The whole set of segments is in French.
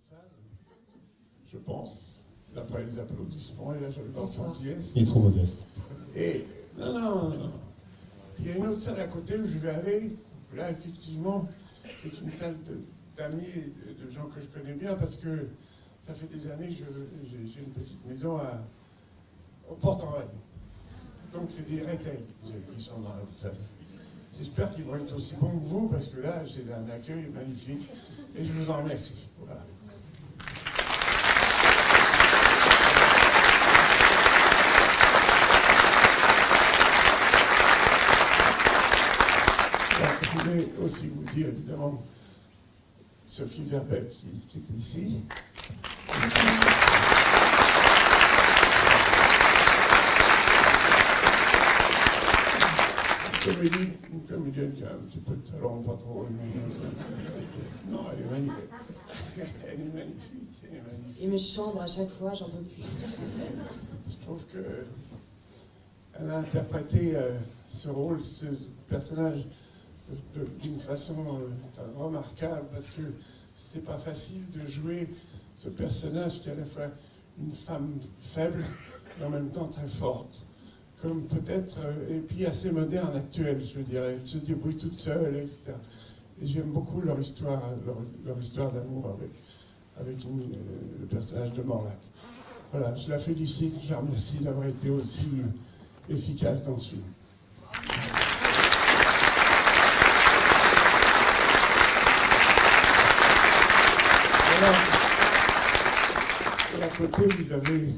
salle, je pense, d'après les applaudissements, et là je le sens yes. Il est trop modeste. Et non. Il y a une autre salle à côté où je vais aller. Là, effectivement, c'est une salle d'amis et de gens que je connais bien parce que ça fait des années que j'ai une petite maison au Port-en-Règne. Donc c'est des retail qui sont dans la salle. J'espère qu'ils vont être aussi bons que vous parce que là, j'ai un accueil magnifique et je vous en remercie. Voilà. Je voulais aussi vous dire, évidemment, Sophie Verbeek qui est ici. Une comédienne qui a un petit peu de talent, pas trop. Non, elle est magnifique. Elle est magnifique. Il me chambre à chaque fois, j'en peux plus. Je trouve qu'elle a interprété ce rôle, ce personnage, d'une façon remarquable, parce que c'était pas facile de jouer ce personnage qui est à la fois une femme faible et en même temps très forte. Comme peut-être, et puis assez moderne, actuelle, je veux dire. Elle se débrouille toute seule, etc. Et j'aime beaucoup leur histoire d'amour avec le personnage de Morlac. Voilà, je la félicite, je la remercie d'avoir été aussi efficace dans ce film. Voilà. Et à côté, vous avez...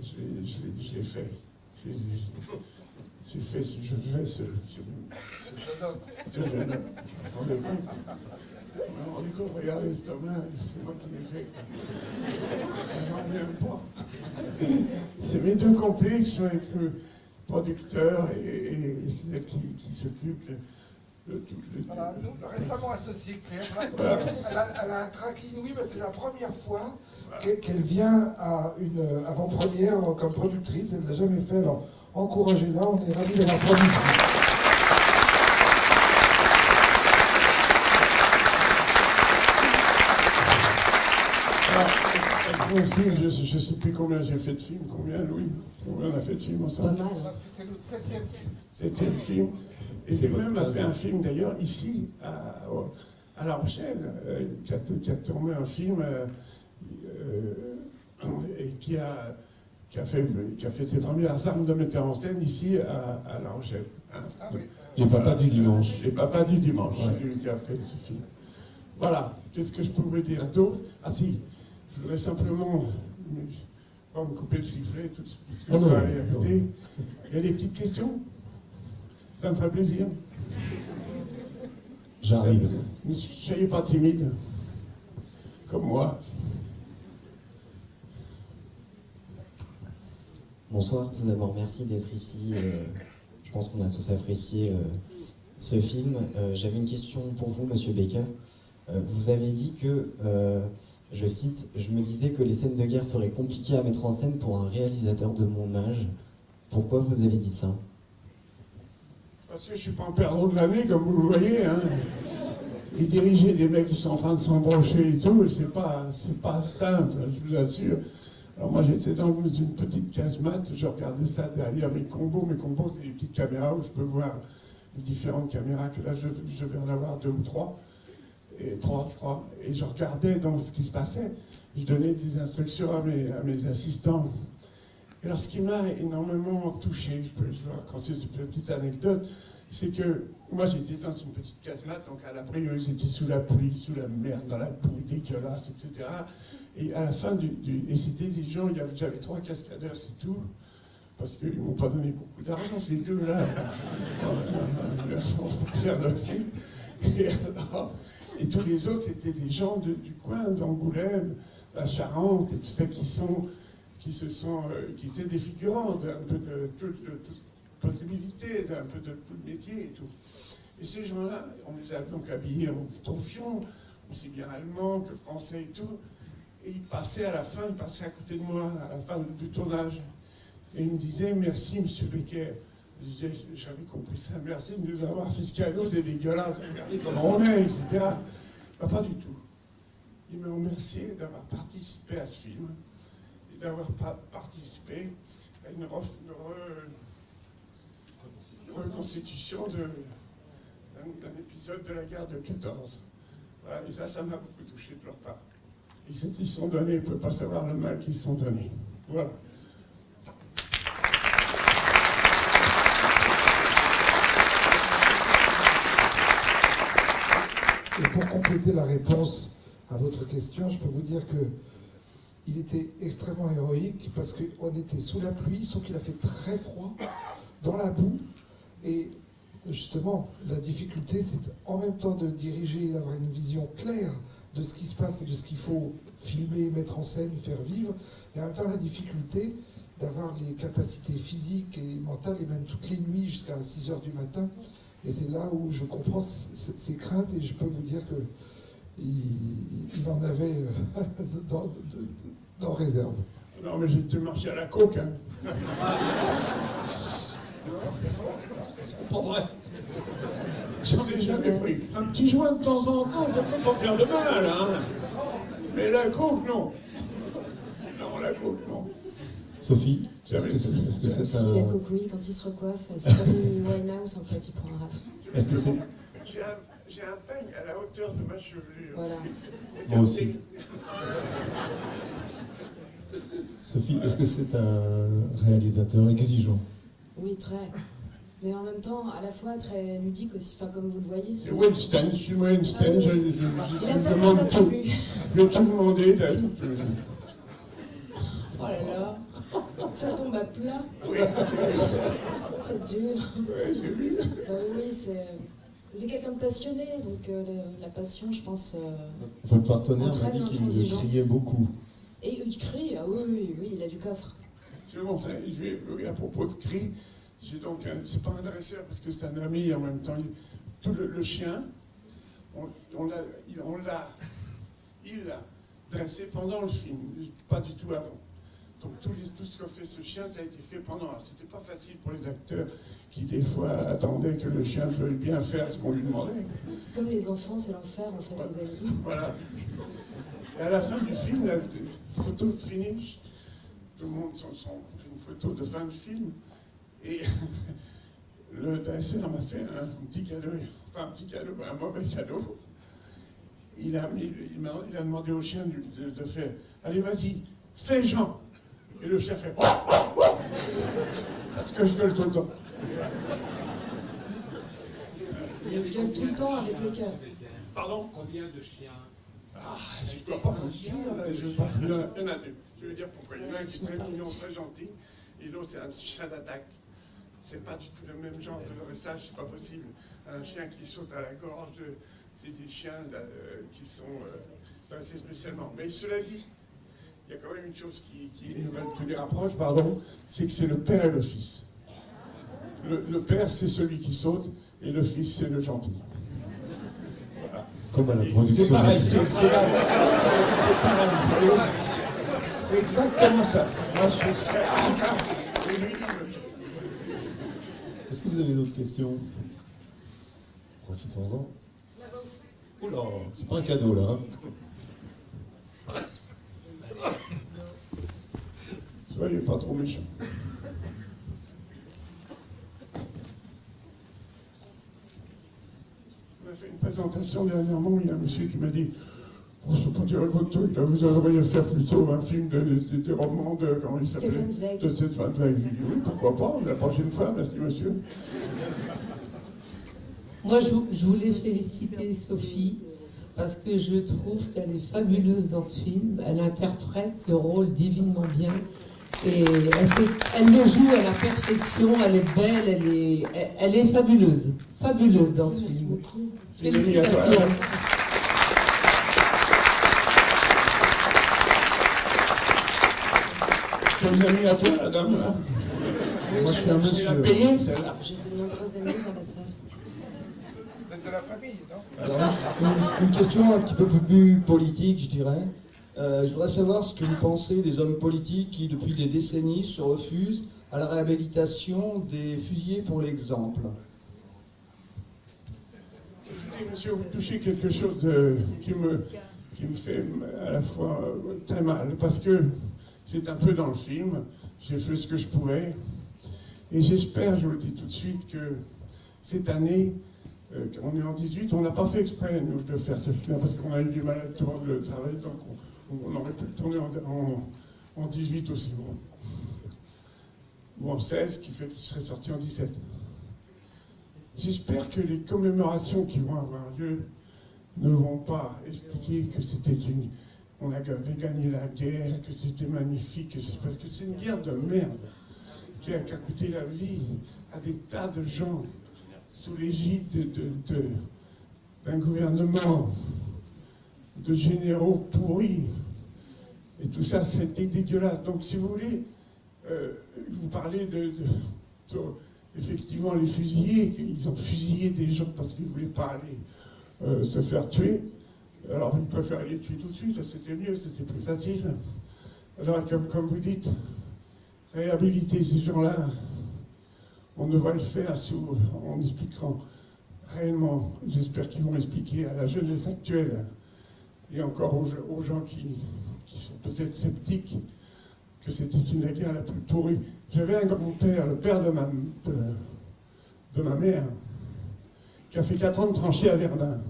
Je l'ai fait. Je fais ce jeune homme. On découvre, regardez cet homme-là, c'est moi qui l'ai fait. J'en reviens pas. C'est mes deux complexes avec le producteur et celle qui s'occupe de toutes les... Voilà, nous, récemment associé Claire, voilà. Elle a un trac inouï, mais c'est la première fois qu'elle vient à une avant-première comme productrice. Elle ne l'a jamais fait, alors encouragez-la, on est ravis d'avoir produit ça. Mon film, je ne sais plus combien j'ai fait de films, combien Louis, combien on a fait de films ensemble. Pas mal. C'est notre 7e film. 7e film. Et c'est même a fait un film d'ailleurs ici, à La Rochelle, qui a tourné un film et qui a fait ses premières armes de metteur en scène ici à La Rochelle. Hein. Ah oui. Les papas du dimanche. Les papas du dimanche, Ouais. c'est lui qui a fait ce film. Voilà, qu'est-ce que je pourrais dire d'autre? Ah si, je voudrais simplement pas me couper le sifflet, tout ce que je dois aller à côté. Il y a des petites questions? Ça me ferait plaisir. J'arrive. Ne soyez pas timide, comme moi. Bonsoir, tout d'abord, merci d'être ici. Je pense qu'on a tous apprécié ce film. J'avais une question pour vous, Monsieur Becker. Vous avez dit que, je cite, « Je me disais que les scènes de guerre seraient compliquées à mettre en scène pour un réalisateur de mon âge. » Pourquoi vous avez dit ça? Parce que je ne suis pas en perdreau de l'année, comme vous le voyez. Hein. Et diriger des mecs qui sont en train de s'embrocher et tout, c'est pas simple, je vous assure. Alors moi j'étais dans une petite casemate, je regardais ça derrière mes combos. Mes combos, c'est des petites caméras où je peux voir les différentes caméras, que là je vais en avoir 2 ou 3. Et 3, je crois. Et je regardais donc ce qui se passait. Je donnais des instructions à mes assistants. Et alors, ce qui m'a énormément touché, je peux vous raconter cette petite anecdote, c'est que moi, j'étais dans une petite casemate, donc à l'abri, eux, ils étaient sous la pluie, sous la merde, dans la boue dégueulasse, etc. Et à la fin et c'était des gens, j'avais 3 cascadeurs, c'est tout, parce qu'ils ne m'ont pas donné beaucoup d'argent, ces deux-là, pour faire leur film. Et tous les autres, c'était des gens du coin d'Angoulême, la Charente, et tout ça, qui étaient des figurants d'un peu de toute possibilité, d'un peu de tout le métier et tout. Et ces gens-là, on les a donc habillés en taufion, aussi bien allemand que français et tout. Et ils passaient à côté de moi, à la fin du tournage. Et ils me disaient, merci, Monsieur Becker. J'avais compris ça, merci de nous avoir fait ce cadeau, c'est dégueulasse, regardez comment on est, etc. Bah, pas du tout. il me remerciait d'avoir participé à ce film et d'avoir participé à une reconstitution d'un épisode de la guerre de 14. Voilà, et ça m'a beaucoup touché de leur part. Ils sont donnés, ils ne peuvent pas savoir le mal qu'ils sont donnés. Voilà. Et pour compléter la réponse à votre question, je peux vous dire que il était extrêmement héroïque parce qu'on était sous la pluie, sauf qu'il a fait très froid, dans la boue. Et justement, la difficulté, c'est en même temps de diriger et d'avoir une vision claire de ce qui se passe et de ce qu'il faut filmer, mettre en scène, faire vivre. Et en même temps, la difficulté d'avoir les capacités physiques et mentales, et même toutes les nuits jusqu'à 6 h du matin. Et c'est là où je comprends ses craintes, et je peux vous dire que il en avait dans réserve. Non, mais j'ai été marcher à la coke, hein. C'est pas vrai. Je sais, jamais pris. Un petit joint de temps en temps, ça peut pas faire de mal, hein. Mais la coke, non. Non, la coke, non. Sophie, est-ce que c'est Si, la coke, oui, quand il se recoiffe, c'est comme Winehouse, en fait, il prend un rap. Est-ce que c'est... J'ai un peigne à la hauteur de ma chevelure. Voilà. Moi aussi. Sophie, est-ce que c'est un réalisateur exigeant? Oui, très. Mais en même temps, à la fois très ludique aussi, enfin, comme vous le voyez. C'est Weinstein, je suis Weinstein, Il a certains demande tout. attributs. Je vais tout demander d'être... Oh là là, ça tombe à plat. Oui, C'est dur. ouais, j'ai vu. Oui, c'est quelqu'un de passionné, donc la passion, je pense... Votre partenaire m'a entraîne dit qu'il l'intransigeance. criait beaucoup. Et il crie, ah oui, il a du coffre. Je vais montrer, oui, à propos de cris, j'ai donc c'est pas un dresseur parce que c'est un ami en même temps. Tout le chien, il l'a dressé pendant le film, pas du tout avant. Donc tout ce que fait ce chien, ça a été fait pendant. C'était pas facile pour les acteurs qui des fois attendaient que le chien veuille bien faire ce qu'on lui demandait. C'est comme les enfants, c'est l'enfer en fait, les amis. Voilà. Et à la fin du film, la photo finish, tout le monde fait une photo de fin de film. Et le dresseur m'a fait un petit cadeau, enfin un petit cadeau, un mauvais cadeau. Il a demandé au chien de faire, allez vas-y, fais Jean. Et le chien fait, parce que je gueule tout le temps. Il gueule tout le temps avec le cœur. Pardon? Combien de chiens? Ah, je ne dois pas vous le dire, il y en a deux. Je vais dire pourquoi. Il y en a un qui est très mignon, très gentil, et l'autre c'est un petit chien d'attaque. C'est pas du tout le même genre de dressage, c'est pas possible. Un chien qui saute à la gorge, c'est des chiens qui sont dressés spécialement. Mais cela dit, il y a quand même une chose qui les rapproche, c'est que c'est le père et le fils. Le père, c'est celui qui saute, et le fils, c'est le gentil. Voilà. Comme à la production. C'est pareil, c'est pareil. C'est exactement ça. Moi, je serais ça. Et lui, Est-ce que vous avez d'autres questions? Profitons-en. Oula, c'est pas un cadeau là. soyez pas trop méchants. On a fait une présentation dernièrement, il y a un monsieur qui m'a dit « Je ne peux pas dire votre truc, là, vous devriez faire plutôt un film de romans de... comment il s'appelait ? Stefan Zweig. De Stefan Zweig. » Je lui ai dit « Oui, pourquoi pas, la prochaine fois, merci monsieur. » Moi, je voulais féliciter Sophie parce que je trouve qu'elle est fabuleuse dans ce film. Elle interprète le rôle divinement bien. Et elle le joue à la perfection, elle est belle, elle est fabuleuse. Fabuleuse dans ce Merci film. beaucoup. Félicitations. C'est une amie à toi, la dame, là. Oui, Moi, je suis un Tu l'as monsieur. payée, celle-là. J'ai de nombreux amis dans la salle. Vous êtes de la famille, non? Alors, une question un petit peu plus politique, je dirais. Je voudrais savoir ce que vous pensez des hommes politiques qui, depuis des décennies, se refusent à la réhabilitation des fusillés pour l'exemple. Écoutez, monsieur, vous touchez quelque chose qui me qui me fait à la fois très mal, parce que c'est un peu dans le film, j'ai fait ce que je pouvais, et j'espère, je vous le dis tout de suite, que cette année, on est en 18, on n'a pas fait exprès, nous, de faire ce film, parce qu'on a eu du mal à tourner le travail, donc on aurait pu le tourner en 18 aussi, ou en 16, qui fait qu'il serait sorti en 17. J'espère que les commémorations qui vont avoir lieu ne vont pas expliquer que c'était on avait gagné la guerre, que c'était magnifique, parce que c'est une guerre de merde qui a coûté la vie à des tas de gens sous l'égide d'un gouvernement de généraux pourris. Et tout ça, c'était dégueulasse. Donc, si vous voulez, vous parlez effectivement, les fusillés, ils ont fusillé des gens parce qu'ils ne voulaient pas aller se faire tuer. Alors, ils préféraient les tuer tout de suite, c'était mieux, c'était plus facile. Alors, comme vous dites, réhabiliter ces gens-là, on devrait le faire en expliquant réellement, j'espère qu'ils vont expliquer à la jeunesse actuelle, et encore aux gens qui sont peut-être sceptiques, que c'était la guerre la plus pourrie. J'avais un grand-père, le père de ma mère, qui a fait 4 ans de tranchée à Verdun.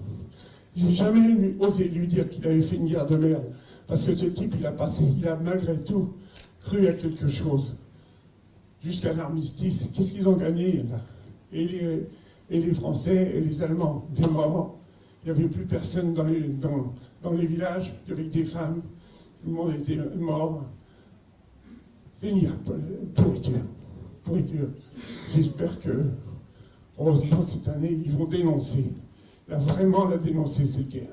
J'ai jamais osé lui dire qu'il avait fait une guerre de merde, parce que ce type, il a malgré tout cru à quelque chose. Jusqu'à l'armistice, qu'est-ce qu'ils ont gagné là? Et les Français et les Allemands, des morts. Il n'y avait plus personne dans les villages, il y avait que des femmes, tout le monde était mort. Génial, pourriture. J'espère que, heureusement, cette année, ils vont dénoncer. Là, vraiment la dénoncer, cette guerre.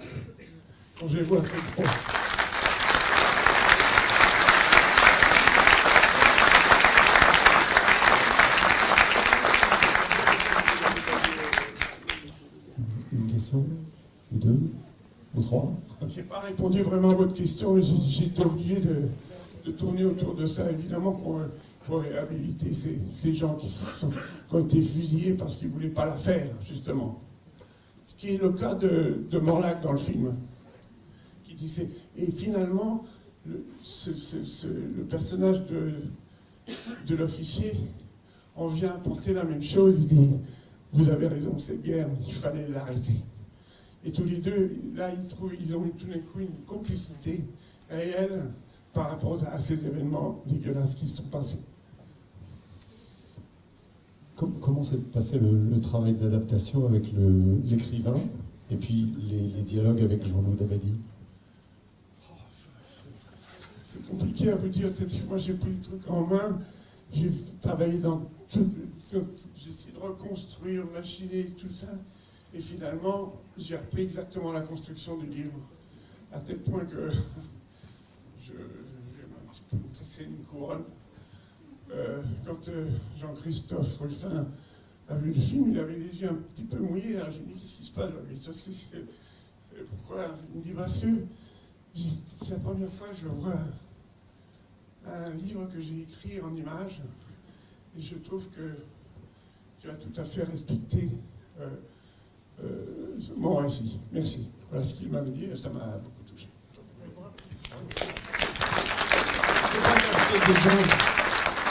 Quand je les vois, c'est trop. Une question, ou 2, ou 3. Je n'ai pas répondu vraiment à votre question, mais j'ai été obligé de tourner autour de ça, évidemment, pour réhabiliter ces gens qui ont été fusillés parce qu'ils ne voulaient pas la faire, justement. Ce qui est le cas de Morlac dans le film, qui disait... Et finalement, le personnage de l'officier en vient à penser la même chose. Il dit, vous avez raison, cette guerre, il fallait l'arrêter. Et tous les deux, là, ils ont eu tout d'un coup une complicité, et elle, par rapport à ces événements dégueulasses qui se sont passés. Comment s'est passé le travail d'adaptation avec l'écrivain et puis les dialogues avec Jean-Loup Dabadi? C'est compliqué à vous dire. Moi, j'ai pris le truc en main. J'ai travaillé dans tout. J'ai essayé de reconstruire, machiner tout ça. Et finalement, j'ai repris exactement la construction du livre. À tel point que j'ai un petit peu tressé une couronne. Quand Jean-Christophe Ruffin a vu le film, il avait les yeux un petit peu mouillés. Alors j'ai dit, qu'est-ce qui se passe? Pourquoi? Il me dit, parce que c'est la première fois que je vois un livre que j'ai écrit en images, et je trouve que tu as tout à fait respecté mon récit. Merci. Voilà ce qu'il m'avait dit, et ça m'a beaucoup touché.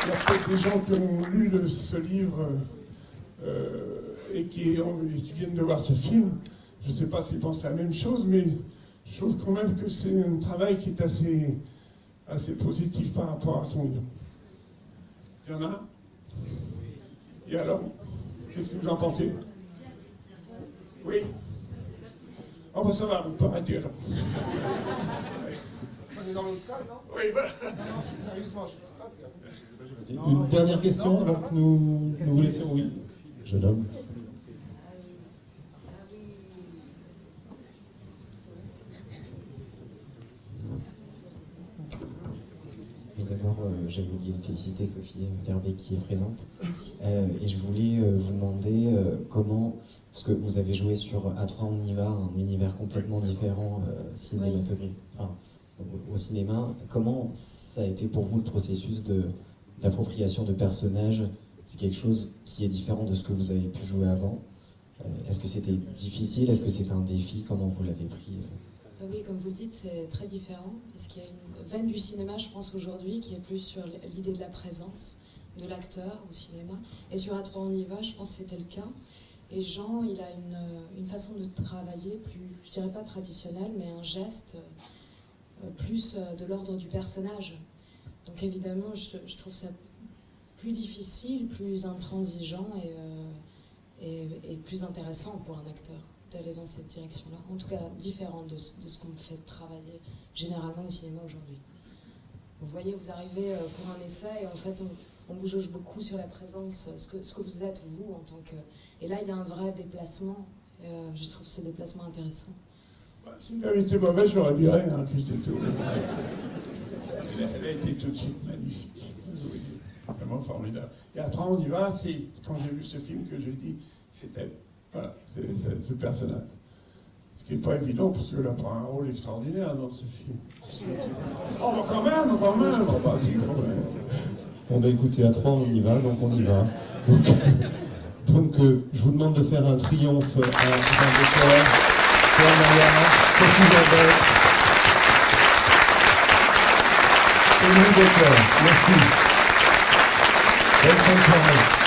Il y a peut-être des gens qui ont lu ce livre et qui viennent de voir ce film. Je ne sais pas s'ils pensent la même chose, mais je trouve quand même que c'est un travail qui est assez positif par rapport à son livre. Il y en a? Et alors? Qu'est-ce que vous en pensez? Oui? Oh ben ça va, on peut arrêter alors. On est dans l'autre salle, non? Oui, voilà. Non, sérieusement, je ne sais pas. Une dernière question avant que nous vous laissions. Oui, jeune homme. Et d'abord, j'avais oublié de féliciter Sophie Verbeek qui est présente. Merci. Et je voulais vous demander comment, parce que vous avez joué sur A3 on y va, un univers complètement différent cinématographique, enfin, au cinéma, comment ça a été pour vous le processus d'appropriation de personnages? C'est quelque chose qui est différent de ce que vous avez pu jouer avant. Est-ce que c'était difficile? Est-ce que c'était un défi? Comment vous l'avez pris? Oui, comme vous le dites, c'est très différent, parce qu'il y a une veine du cinéma, je pense, aujourd'hui, qui est plus sur l'idée de la présence de l'acteur au cinéma. Et sur A3 on y va, je pense que c'était le cas. Et Jean, il a une façon de travailler plus, je dirais pas traditionnelle, mais un geste plus de l'ordre du personnage. Donc évidemment, je trouve ça plus difficile, plus intransigeant et plus intéressant pour un acteur d'aller dans cette direction-là. En tout cas, différent de ce qu'on me fait travailler généralement au cinéma aujourd'hui. Vous voyez, vous arrivez pour un essai et en fait, on vous jauge beaucoup sur la présence, ce que vous êtes, vous, en tant que... Et là, il y a un vrai déplacement. Je trouve ce déplacement intéressant. Si elle avait été mauvaise, j'aurais viré, hein, puis c'est tout. Elle a été tout de suite magnifique. Oui, vraiment formidable. Et à 30 on y va, c'est quand j'ai vu ce film que j'ai dit, c'est elle. Voilà, c'est ce personnage. Ce qui n'est pas évident, parce qu'elle a pas un rôle extraordinaire dans ce film. Oh, bah quand même, oh, bah si, quand même. Bon, bah écoutez, à 3, on y va, donc on y va. Donc je vous demande de faire un triomphe à Jean Becker, Claire Maillard, Sophie Jabet et Louis Becker. Merci. Bonne fin de soirée.